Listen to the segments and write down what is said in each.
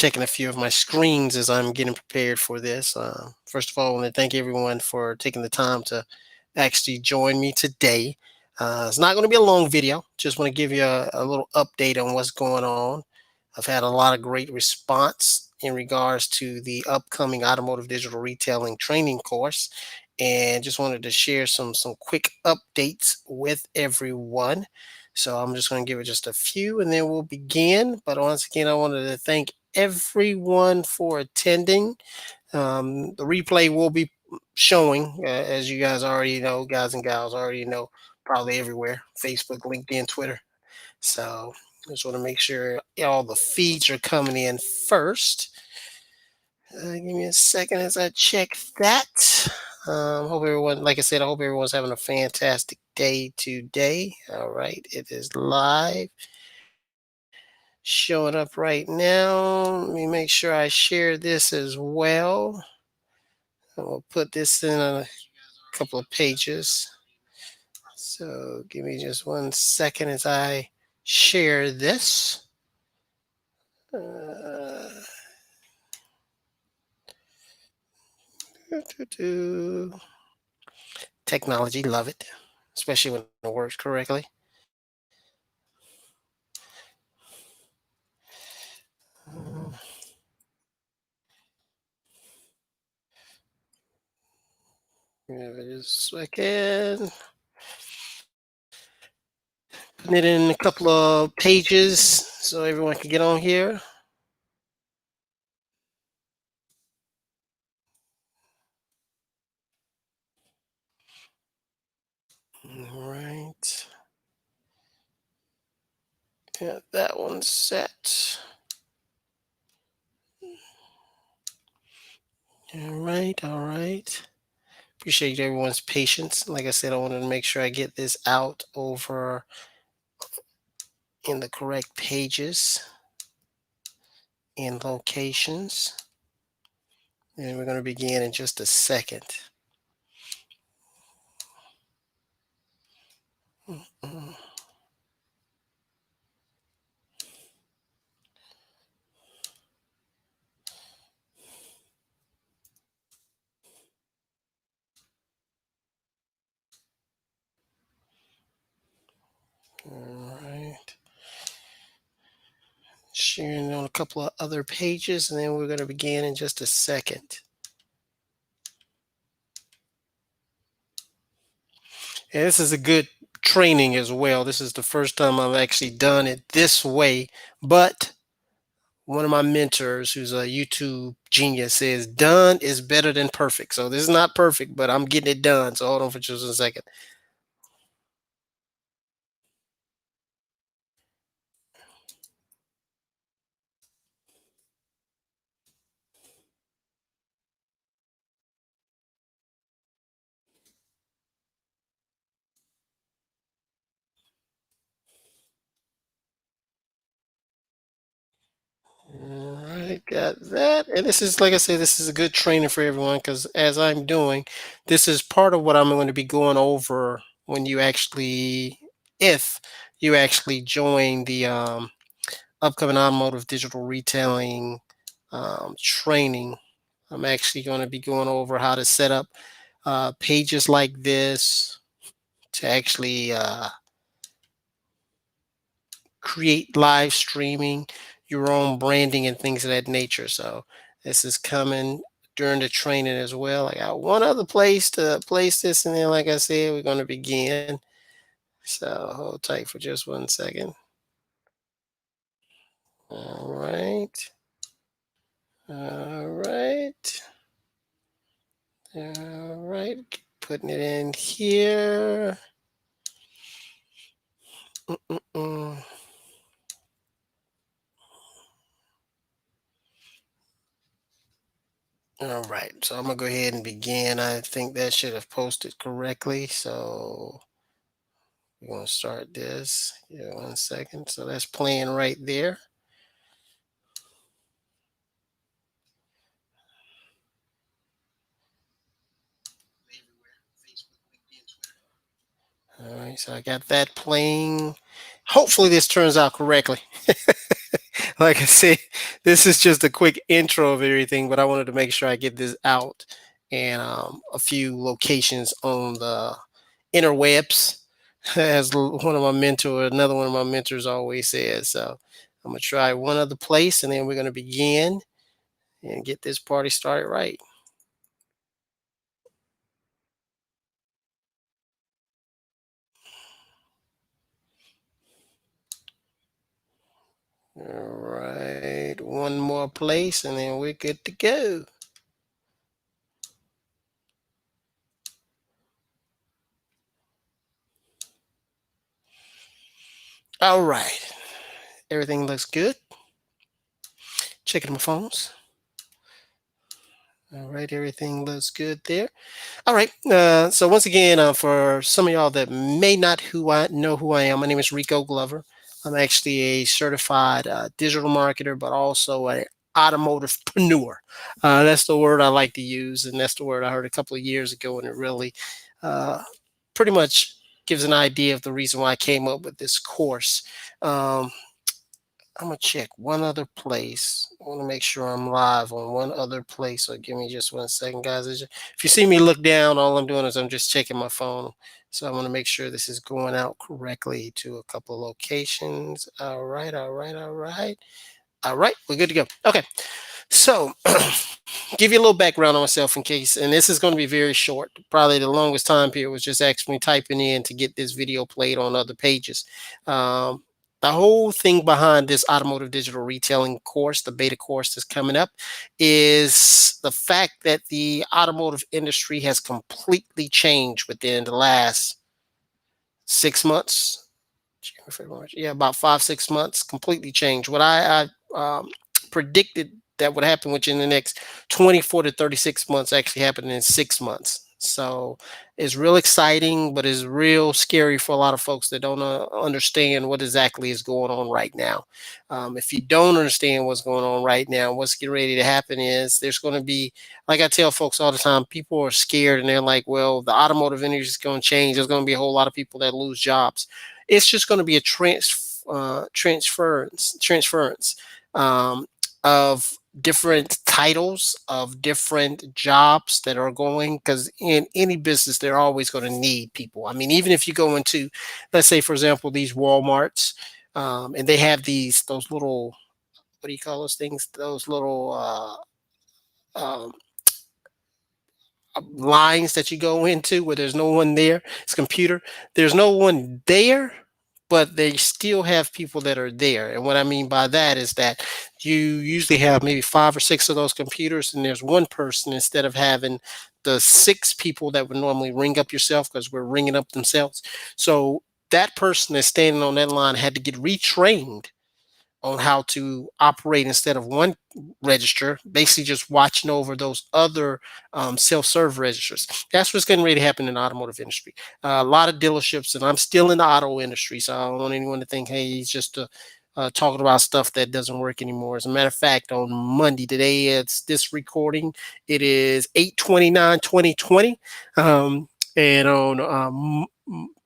checking a few of my screens as I'm getting prepared for this. First of all, I want to thank everyone for taking the time to actually join me today. It's not going to be a long video. Just want to give you a little update on what's going on. I've had a lot of great response in regards to the upcoming Automotive Digital Retailing training course, and just wanted to share some quick updates with everyone. So I'm just going to give it just a few and then we'll begin. But once again, I wanted to thank everyone for attending. The replay will be showing, as you guys already know, guys and gals already know, probably everywhere: Facebook, LinkedIn, Twitter. So I just want to make sure all the feeds are coming in first. Give me a second as I check that. Hope everyone, like I said, I hope everyone's having a fantastic day today. All right, it is live, showing up right now. Let me make sure I share this as well. We'll put this in a couple of pages. So give me just 1 second as I share this. Uh, Technology, love it, especially when it works correctly. Uh, Give it just a second. Putting it in a couple of pages so everyone can get on here. All right. Got that one set. All right, all right. Appreciate everyone's patience. Like I said, I wanted to make sure I get this out over in the correct pages and locations. And we're going to begin in just a second. Mm. All right. Sharing on a couple of other pages, and then we're going to begin in just a second. And this is a good training as well. This is the first time I've actually done it this way. But one of my mentors, who's a YouTube genius, says done is better than perfect. So this is not perfect, but I'm getting it done. So hold on for just a second. All right, got that. And this is, like I said, this is a good training for everyone because as I'm doing, this is part of what I'm going to be going over when you actually, if you actually join the upcoming automotive digital retailing training. I'm actually going to be going over how to set up pages like this to actually create live streaming, your own branding, and things of that nature. So this is coming during the training as well. I got one other place to place this, and then, like I said, we're going to begin. So hold tight for just 1 second. All right. All right. All right. Putting it in here. Mm-mm-mm. All right, so I'm gonna go ahead and begin. I think that should have posted correctly. So we're gonna start this. Yeah, 1 second. So that's playing right there. All right, so I got that playing. Hopefully this turns out correctly. Like I said, this is just a quick intro of everything, but I wanted to make sure I get this out and a few locations on the interwebs, as another one of my mentors always says. So I'm gonna try one other place, and then we're gonna begin and get this party started right. All right, one more place, and then we're good to go. All right, everything looks good. Checking my phones. All right, everything looks good there. All right. So once again, for some of y'all that may not who I know who I am, my name is Rico Glover. I'm actually a certified digital marketer, but also a automotivepreneur. That's the word I like to use, and that's the word I heard a couple of years ago, and it really uh, pretty much gives an idea of the reason why I came up with this course. Um, I'm gonna check one other place. I want to make sure I'm live on one other place. So give me just 1 second, guys. If you see me look down, all I'm doing is I'm just checking my phone. So I want to make sure this is going out correctly to a couple of locations. All right, all right, all right. All right, we're good to go. Okay, so give you a little background on myself in case, and this is going to be very short. Probably the longest time period was just actually typing in to get this video played on other pages. Um, the whole thing behind this automotive digital retailing course, the beta course that's coming up, is the fact that the automotive industry has completely changed within the last 6 months. January, February, March. Yeah, about 5, 6 months, completely changed. What I predicted that would happen within the next 24 to 36 months actually happened in 6 months. So it's real exciting, but it's real scary for a lot of folks that don't understand what exactly is going on right now. If you don't understand what's going on right now, what's getting ready to happen is there's going to be, like I tell folks all the time, people are scared and they're like, well, the automotive industry is going to change. There's going to be a whole lot of people that lose jobs. It's just going to be a transference um, of different titles of different jobs that are going, because in any business they're always going to need people. I mean, even if you go into, let's say for example, these Walmarts, and they have those little, what do you call those things, those little um, lines that you go into where there's no one there. It's computer. There's no one there, but they still have people that are there. And what I mean by that is that you usually have maybe 5 or 6 of those computers, and there's one person instead of having the 6 people that would normally ring up yourself because we're ringing up themselves. So that person that's standing on that line had to get retrained on how to operate instead of one register, basically just watching over those other self-serve registers. That's what's getting ready to happen in the automotive industry. A lot of dealerships, and I'm still in the auto industry, so I don't want anyone to think, hey, he's just talking about stuff that doesn't work anymore. As a matter of fact, on Monday, today, it's this recording, it is 8/29/2020. And on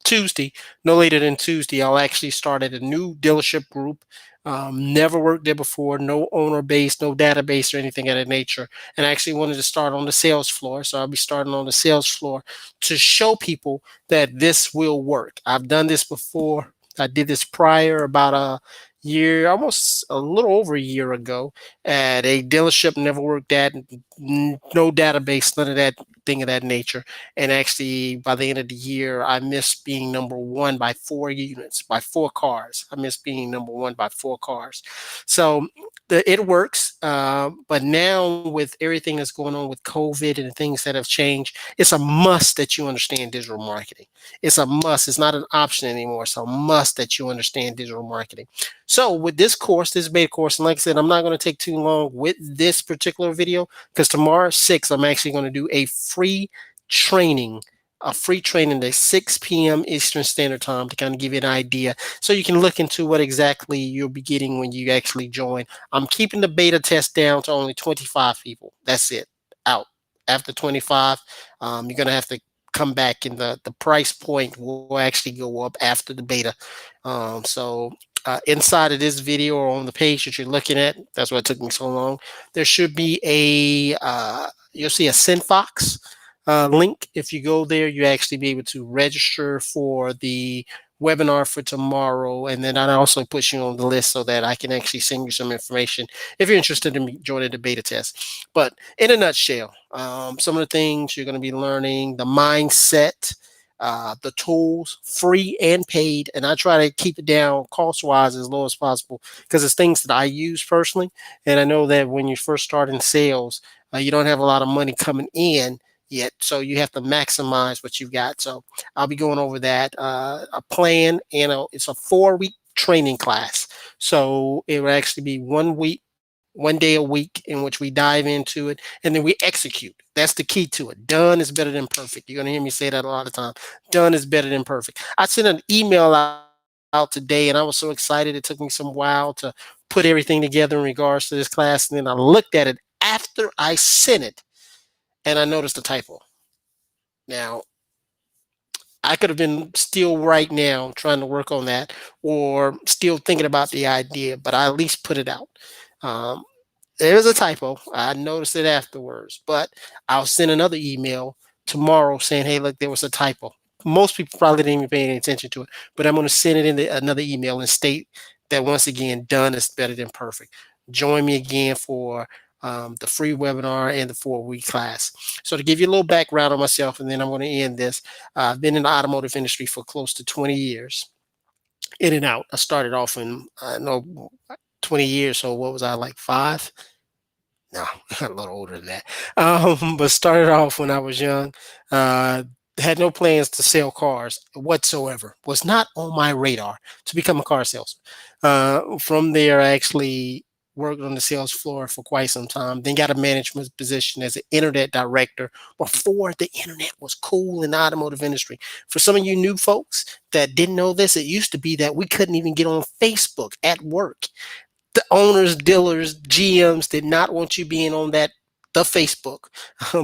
Tuesday, no later than Tuesday, I'll actually start at a new dealership group. Never worked there before, no owner base, no database or anything of that nature. And I actually wanted to start on the sales floor. So I'll be starting on the sales floor to show people that this will work. I've done this before. I did this prior about a year, almost a little over a year ago at a dealership, never worked at, no database, none of that thing of that nature. And actually, by the end of the year, I missed being number one by 4 units, by 4 cars. I missed being number one by 4 cars. So it works. But now, with everything that's going on with COVID and the things that have changed, it's a must that you understand digital marketing. It's a must. It's not an option anymore. It's a must that you understand digital marketing. So, with this course, this beta course, and like I said, I'm not going to take too long with this particular video because tomorrow at 6, I'm actually going to do training, a free training at 6 p.m. Eastern Standard Time to kind of give you an idea so you can look into what exactly you'll be getting when you actually join. I'm keeping the beta test down to only 25 people. That's it. Out. After 25, you're going to have to come back, and the price point will actually go up after the beta. So inside of this video or on the page that you're looking at, that's why it took me so long. There should be a you'll see a SendFox link. If you go there, you actually be able to register for the webinar for tomorrow, and then I also put you on the list so that I can actually send you some information if you're interested in joining the beta test. But in a nutshell, some of the things you're going to be learning: the mindset, the tools, free and paid. And I try to keep it down cost wise as low as possible because it's things that I use personally. And I know that when you first start in sales, you don't have a lot of money coming in yet. So you have to maximize what you've got. So I'll be going over that. A plan, it's a 4 week training class. So it will actually be 1 week, 1 day a week in which we dive into it and then we execute. That's the key to it. Done is better than perfect. You're going to hear me say that a lot of time. Done is better than perfect. I sent an email out today and I was so excited. It took me some while to put everything together in regards to this class. And then I looked at it after I sent it and I noticed a typo. Now, I could have been still right now trying to work on that or still thinking about the idea, but I at least put it out. Um, there was a typo. I noticed it afterwards, but I'll send another email tomorrow saying, "Hey, look, there was a typo." Most people probably didn't even pay any attention to it, but I'm going to send it in another email and state that once again, done is better than perfect. Join me again for the free webinar and the 4 week class. So to give you a little background on myself, and then I'm going to end this. I've been in the automotive industry for close to 20 years, in and out. I started off in I know 20 years. So what was I, like, five? No, a little older than that. But started off when I was young. Uh, had no plans to sell cars whatsoever. Was not on my radar to become a car salesman. From there, I actually worked on the sales floor for quite some time. Then got a management position as an internet director before the internet was cool in the automotive industry. For some of you new folks that didn't know this, it used to be that we couldn't even get on Facebook at work. The owners, dealers, GMs did not want you being on the Facebook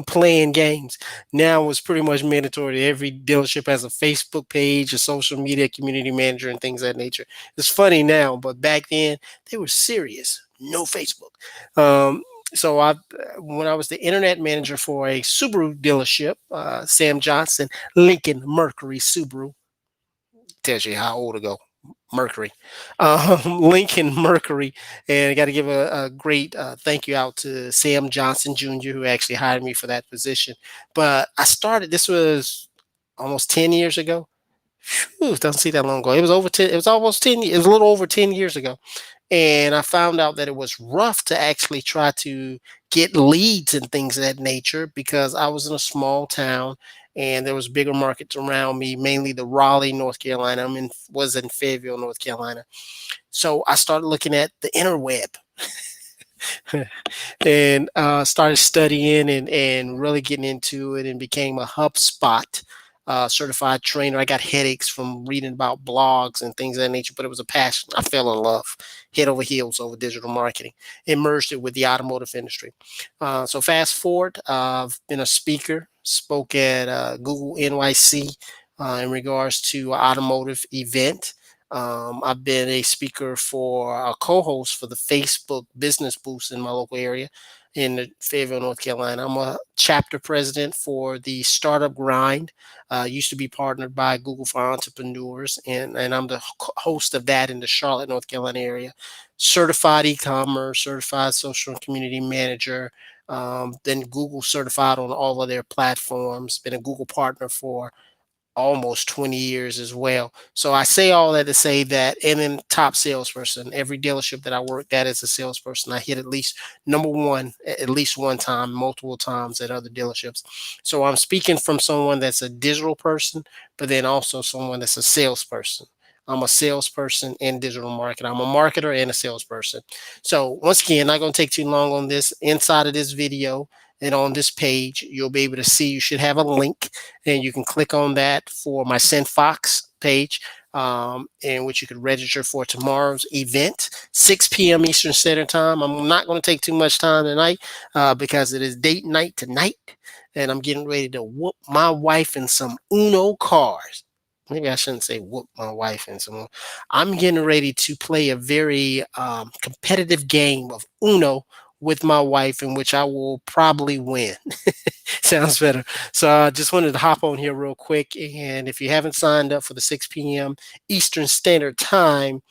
playing games. Now it's pretty much mandatory. Every dealership has a Facebook page, a social media community manager, and things of that nature. It's funny now, but back then they were serious. No Facebook. Um, so when I was the internet manager for a Subaru dealership, Sam Johnson, Lincoln Mercury Subaru, tells you how old ago. Mercury, Lincoln Mercury, and I got to give a great thank you out to Sam Johnson Jr., who actually hired me for that position. But I started. This was almost 10 years ago. Phew, doesn't seem that long ago. It was over 10. It was almost 10. It was a little over 10 years ago, and I found out that it was rough to actually try to get leads and things of that nature because I was in a small town and there was bigger markets around me, mainly the Raleigh, North Carolina. Was in Fayetteville, North Carolina. So I started looking at the interweb and started studying and really getting into it and became a HubSpot certified trainer. I got headaches from reading about blogs and things of that nature, but it was a passion. I fell in love, head over heels over digital marketing, immersed it with the automotive industry. So fast forward, I've been a speaker, spoke at Google NYC in regards to automotive event. I've been a speaker for a co-host for the Facebook Business Boost in my local area in Fayetteville, North Carolina. I'm a chapter president for the Startup Grind. Used to be partnered by Google for Entrepreneurs, and I'm the host of that in the Charlotte, North Carolina area. Certified e-commerce, certified social and community manager. Then Google certified on all of their platforms. Been a Google partner for almost 20 years as well. So I say all that to say that, and then top salesperson, every dealership that I worked at as a salesperson, I hit at least number one, at least one time, multiple times at other dealerships. So I'm speaking from someone that's a digital person, but then also someone that's a salesperson. I'm a salesperson in digital marketing. I'm a marketer and a salesperson. So once again, not going to take too long on this. Inside of this video and on this page, you'll be able to see, you should have a link and you can click on that for my SendFox page, in which you could register for tomorrow's event, 6 p.m. Eastern Standard Time. I'm not going to take too much time tonight because it is date night tonight, and I'm getting ready to whoop my wife in some Uno cars. maybe I shouldn't say whoop my wife and some. I'm getting ready to play a very competitive game of Uno with my wife, in which I will probably win. Sounds better. So I just wanted to hop on here real quick. And if you haven't signed up for the 6 p.m. Eastern Standard Time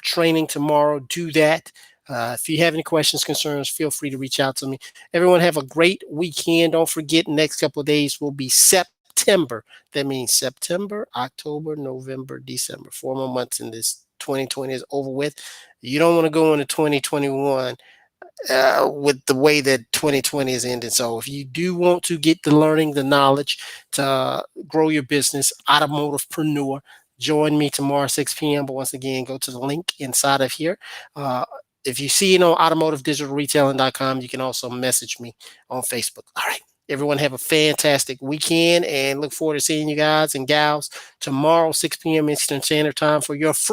training tomorrow, do that. If you have any questions, concerns, feel free to reach out to me. Everyone have a great weekend. Don't forget, next couple of days will be September. That means September, October, November, December. 4 more months in this 2020 is over with. You don't want to go into 2021 with the way that 2020 is ending. So if you do want to get the learning, the knowledge to grow your business, automotivepreneur, join me tomorrow 6 p.m. But once again, go to the link inside of here. Uh, if you see it on automotivedigitalretailing.com, you can also message me on Facebook. All right. Everyone have a fantastic weekend and look forward to seeing you guys and gals tomorrow, 6 p.m. Eastern Standard Time for your free